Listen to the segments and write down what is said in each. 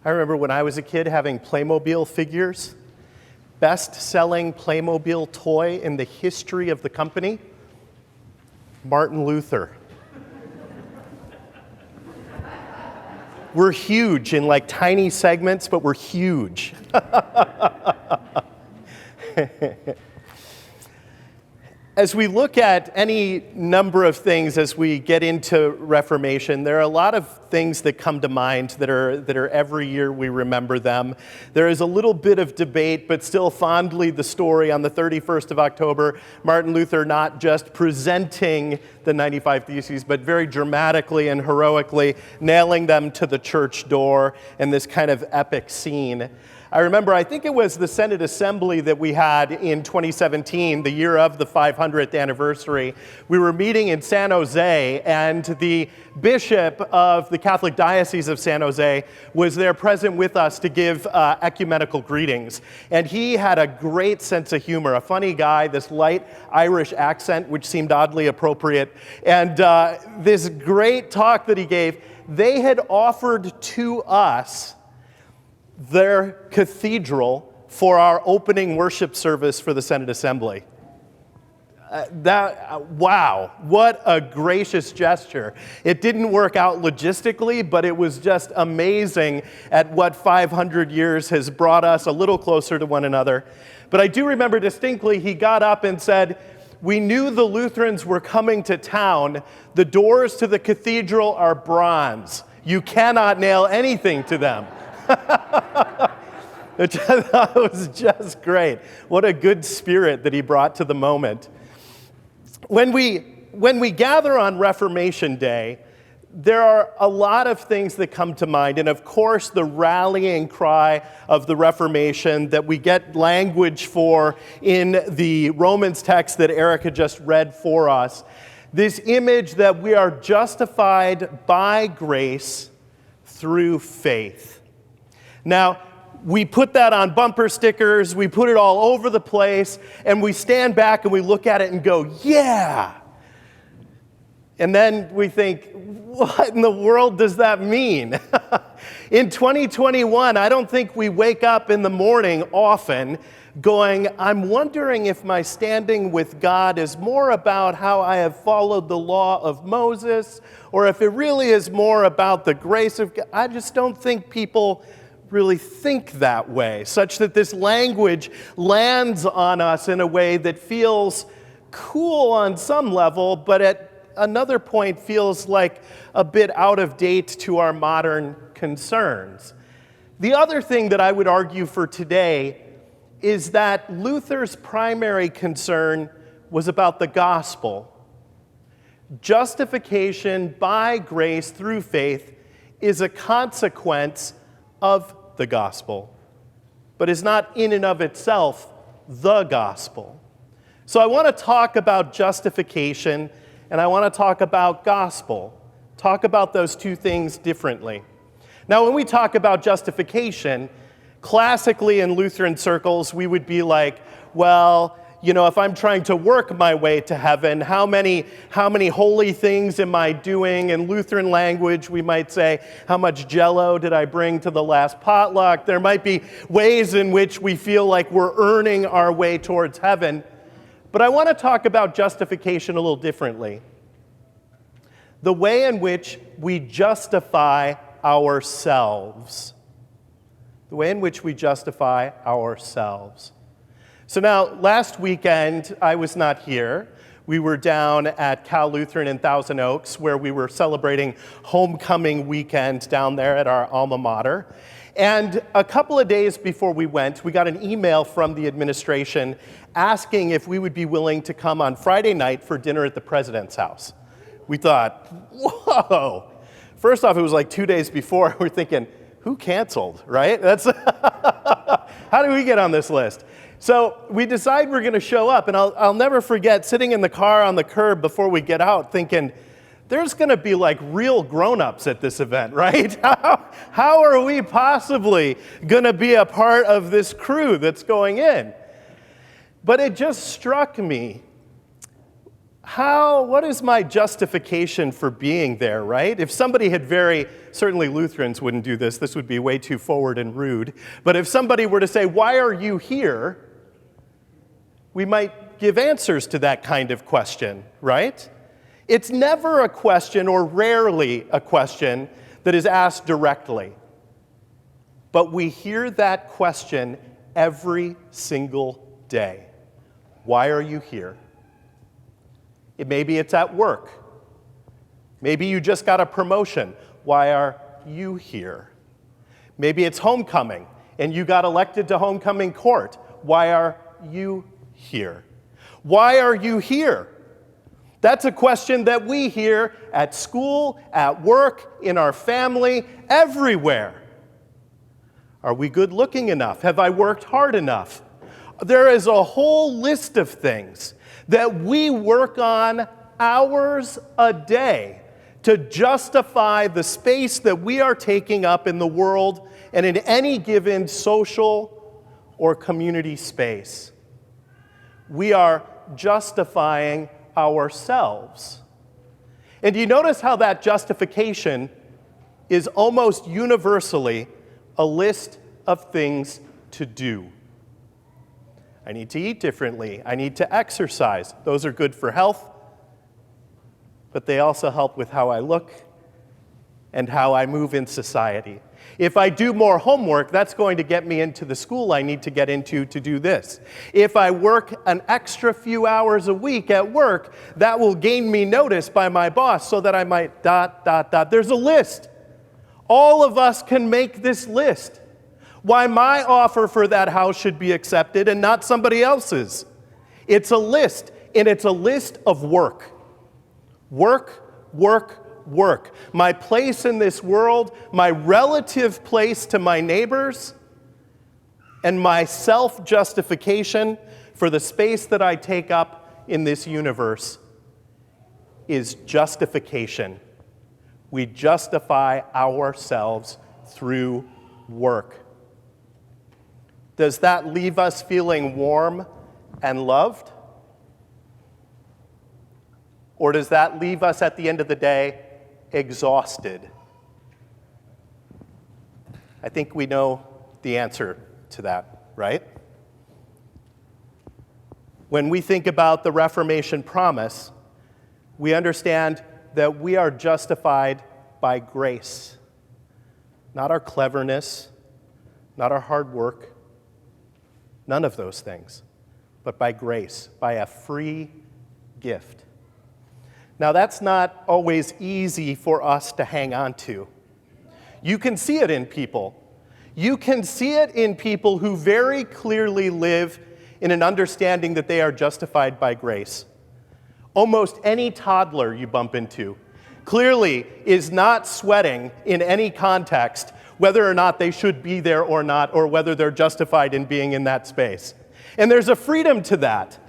I remember when I was a kid having Playmobil figures. Best-selling Playmobil toy in the history of the company, Martin Luther. We're huge in like tiny segments, but we're huge. As we look at any number of things as we get into Reformation, there are a lot of things that come to mind that are every year we remember them. There is a little bit of debate, but still fondly the story on the 31st of October, Martin Luther not just presenting the 95 Theses, but very dramatically and heroically nailing them to the church door in this kind of epic scene. I remember, I think it was the Senate Assembly that we had in 2017, the year of the 500th anniversary. We were meeting in San Jose, and the bishop of the Catholic Diocese of San Jose was there present with us to give ecumenical greetings. And he had a great sense of humor, a funny guy, this light Irish accent, which seemed oddly appropriate. And this great talk that he gave, they had offered to us their cathedral for our opening worship service for the Senate Assembly. Wow, what a gracious gesture. It didn't work out logistically, but it was just amazing at what 500 years has brought us a little closer to one another. But I do remember distinctly, he got up and said, "We knew the Lutherans were coming to town. The doors to the cathedral are bronze. You cannot nail anything to them." It was just great. What a good spirit that he brought to the moment. When we gather on Reformation Day, there are a lot of things that come to mind. And of course, the rallying cry of the Reformation that we get language for in the Romans text that Erica just read for us. This image that we are justified by grace through faith. Now, we put that on bumper stickers, we put it all over the place, and we stand back and we look at it and go, yeah! And then we think, what in the world does that mean? In 2021, I don't think we wake up in the morning often going, I'm wondering if my standing with God is more about how I have followed the law of Moses, or if it really is more about the grace of God. I just don't think people really think that way, such that this language lands on us in a way that feels cool on some level, but at another point feels like a bit out of date to our modern concerns. The other thing that I would argue for today is that Luther's primary concern was about the gospel. Justification by grace through faith is a consequence of the gospel, but is not in and of itself the gospel. So I want to talk about justification, and I want to talk about gospel. Talk about those two things differently. Now, when we talk about justification, classically in Lutheran circles, we would be like, well, you know, if I'm trying to work my way to heaven, how many holy things am I doing? In Lutheran language, we might say, how much Jell-O did I bring to the last potluck? There might be ways in which we feel like we're earning our way towards heaven. But I want to talk about justification a little differently. The way in which we justify ourselves. The way in which we justify ourselves. So now, last weekend, I was not here. We were down at Cal Lutheran in Thousand Oaks, where we were celebrating homecoming weekend down there at our alma mater. And a couple of days before we went, we got an email from the administration asking if we would be willing to come on Friday night for dinner at the president's house. We thought, whoa. First off, it was like 2 days before. We're thinking, who canceled, right? That's how do we get on this list? So we decide we're going to show up, and I'll never forget sitting in the car on the curb before we get out thinking, there's going to be like real grown-ups at this event, right? How are we possibly going to be a part of this crew that's going in? But it just struck me what is my justification for being there, right? If somebody had certainly Lutherans wouldn't do this, this would be way too forward and rude, but if somebody were to say, why are you here? We might give answers to that kind of question, right? It's never a question, or rarely a question, that is asked directly. But we hear that question every single day. Why are you here? Maybe it's at work. Maybe you just got a promotion. Why are you here? Maybe it's homecoming, and you got elected to homecoming court. Why are you here? Why are you here? That's a question that we hear at school, at work, in our family, everywhere. Are we good looking enough? Have I worked hard enough? There is a whole list of things that we work on hours a day to justify the space that we are taking up in the world and in any given social or community space. We are justifying ourselves. And do you notice how that justification is almost universally a list of things to do? I need to eat differently. I need to exercise. Those are good for health, but they also help with how I look and how I move in society. If I do more homework, that's going to get me into the school I need to get into to do this. If I work an extra few hours a week at work, that will gain me notice by my boss so that I might ... There's a list. All of us can make this list. Why my offer for that house should be accepted and not somebody else's. It's a list, and it's a list of work. Work, work, work. My place in this world, my relative place to my neighbors, and my self-justification for the space that I take up in this universe is justification. We justify ourselves through work. Does that leave us feeling warm and loved? Or does that leave us at the end of the day exhausted? I think we know the answer to that, right? When we think about the Reformation promise, we understand that we are justified by grace, not our cleverness, not our hard work, none of those things, but by grace, by a free gift. Now, that's not always easy for us to hang on to. You can see it in people. You can see it in people who very clearly live in an understanding that they are justified by grace. Almost any toddler you bump into clearly is not sweating in any context whether or not they should be there or not, or whether they're justified in being in that space. And there's a freedom to that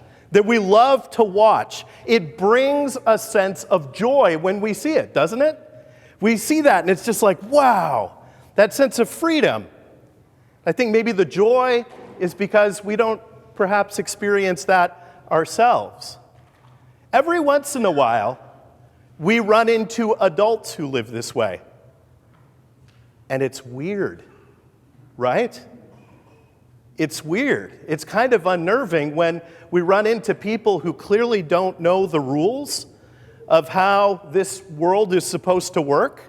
we love to watch. It brings a sense of joy when we see it, doesn't it? We see that and it's just like, wow, that sense of freedom. I think maybe the joy is because we don't perhaps experience that ourselves. Every once in a while, we run into adults who live this way. And it's weird, right? It's weird. It's kind of unnerving when we run into people who clearly don't know the rules of how this world is supposed to work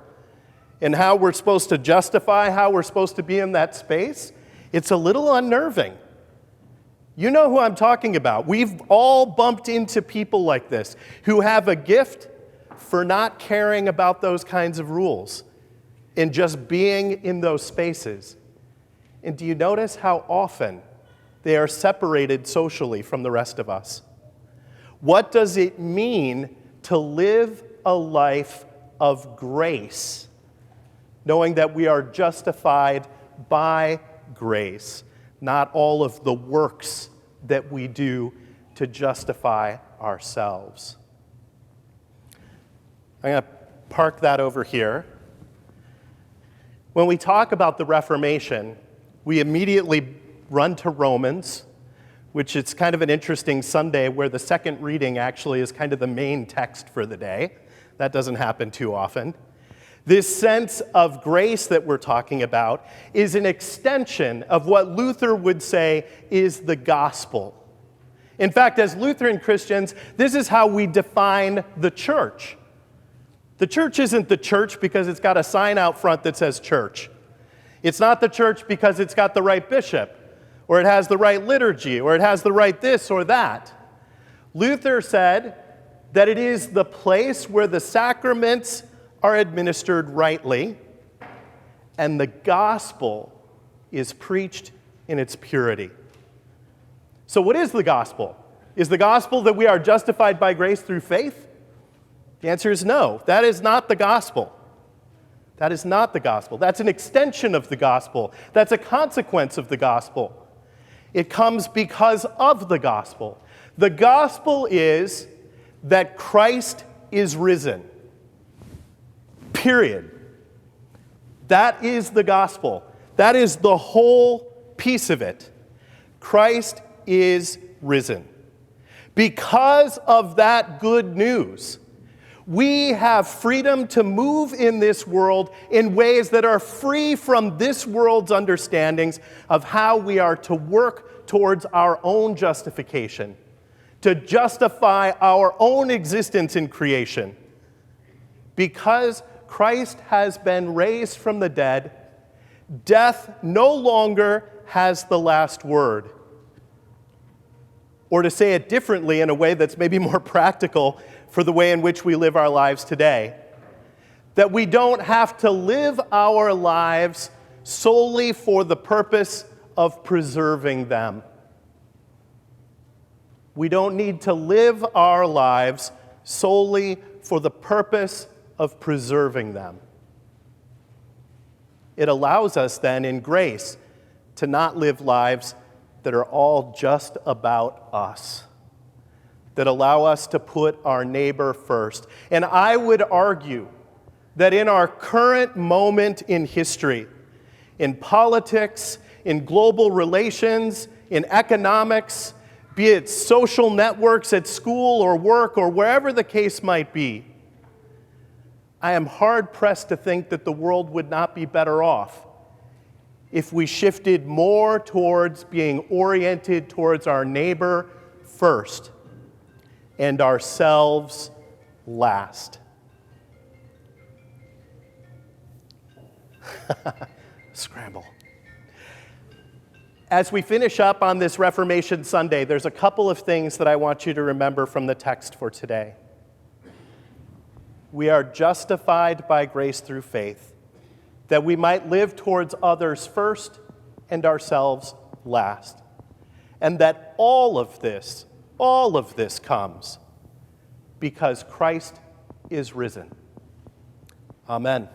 and how we're supposed to justify how we're supposed to be in that space. It's a little unnerving. You know who I'm talking about. We've all bumped into people like this who have a gift for not caring about those kinds of rules and just being in those spaces. And do you notice how often they are separated socially from the rest of us? What does it mean to live a life of grace, knowing that we are justified by grace, not all of the works that we do to justify ourselves? I'm going to park that over here. When we talk about the Reformation, we immediately run to Romans, which is kind of an interesting Sunday where the second reading actually is kind of the main text for the day. That doesn't happen too often. This sense of grace that we're talking about is an extension of what Luther would say is the gospel. In fact, as Lutheran Christians, this is how we define the church. The church isn't the church because it's got a sign out front that says church. It's not the church because it's got the right bishop, or it has the right liturgy, or it has the right this or that. Luther said that it is the place where the sacraments are administered rightly, and the gospel is preached in its purity. So what is the gospel? Is the gospel that we are justified by grace through faith? The answer is no. That is not the gospel. That is not the gospel. That's an extension of the gospel. That's a consequence of the gospel. It comes because of the gospel. The gospel is that Christ is risen. Period. That is the gospel. That is the whole piece of it. Christ is risen. Because of that good news, we have freedom to move in this world in ways that are free from this world's understandings of how we are to work towards our own justification, to justify our own existence in creation. Because Christ has been raised from the dead, death no longer has the last word. Or to say it differently in a way that's maybe more practical for the way in which we live our lives today, that we don't have to live our lives solely for the purpose of preserving them. We don't need to live our lives solely for the purpose of preserving them. It allows us then in grace to not live lives that are all just about us, that allow us to put our neighbor first. And I would argue that in our current moment in history, in politics, in global relations, in economics, be it social networks at school or work or wherever the case might be, I am hard-pressed to think that the world would not be better off if we shifted more towards being oriented towards our neighbor first and ourselves last. Scramble. As we finish up on this Reformation Sunday, there's a couple of things that I want you to remember from the text for today. We are justified by grace through faith, that we might live towards others first and ourselves last. And that all of this comes because Christ is risen. Amen.